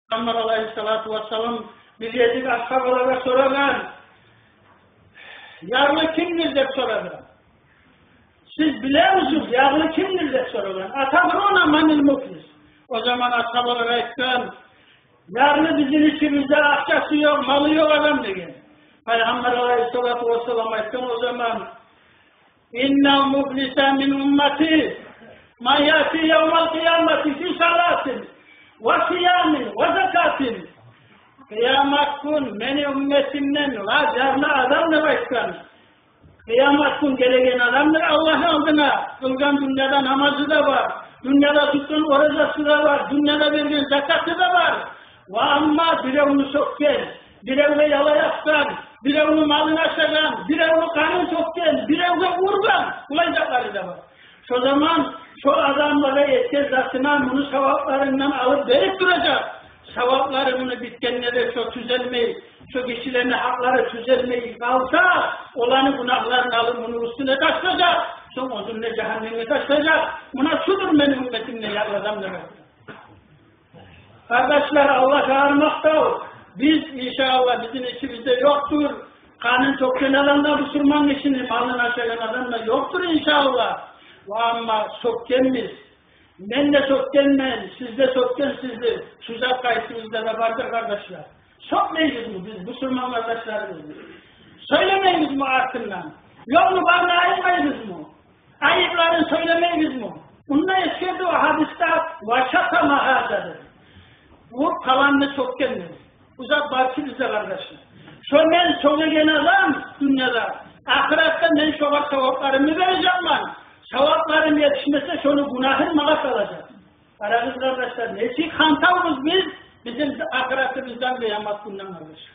Peygamber aleyhissalatu vesselam bir yedik ashablara sorarlar. Yarlı kimdir de sorarlar. Siz biliyor musunuz yarlı kimdir de sorarlar. Atadrona manil muflis. O zaman ashablara ekran yarlı bizim içimizde akçası yok, malı yok adam diyor. Peygamber aleyhissalatu vesselam ekran o zaman İnnel muflise min ummeti man yati yevmel kıyameti fi salatin ve siyamin ve zekatin. Kıyamet gün meni ümmetimden la carna adam ne başkan. Kıyamet gün gelegen adamdır Allah'ın aldına. Kılgan dünyada namazı da var. Dünyada tuttuğun orucu da var. Dünyada verdiğin zekatı da var. Ve amma birevini sokken, birevini yalayaktan, birevini malına sagan, birevini kanın sokken, birevini vurgan. Ulayacakları da var. Şu zaman şu adamlara etkez zatına bunu sevaplarından alıp verip duracak. Sevaplarını bitkenlere şu düzelmeyi, şu kişilerin hakları düzelmeyi kalsa, olanı günahlarını alıp bunu üstüne taşlayacak. Son odunla cehenneme taşlayacak. Buna şudur benim ümmetimle yarladan demek. Kardeşler Allah çağırmakta. Biz inşallah bizim içimizde yoktur. Kanın çok kenarında Müslüman işini malın aşağıyan adamda yoktur inşallah. Ama sokkenmiz. Ben de sokkenmen, siz de sokken sizdir. Tuzak kayıtımızda da vardır kardeşler. Sokmayız mı biz Müslüman kardeşlerimiz? Söylemeyiz mi hakkından? Yolunu bana ayırmayız mı? Ayıplarını söylemeyiz mi? Bununla eskirdi o hadiste vaşata mahazadır. Bu kalanını sokkenmiz. Uzak barkı bizde kardeşler. Şöyle söylegen adam dünyada. Ahirette ben şovak sevaplarımı vereceğim ben. Sevaplarım yetişmese şunu günahın bana kalacak. Aranız kardeşler, nesi kantavuz biz, bizim ahiretimizden kıyamet günden kardeşler.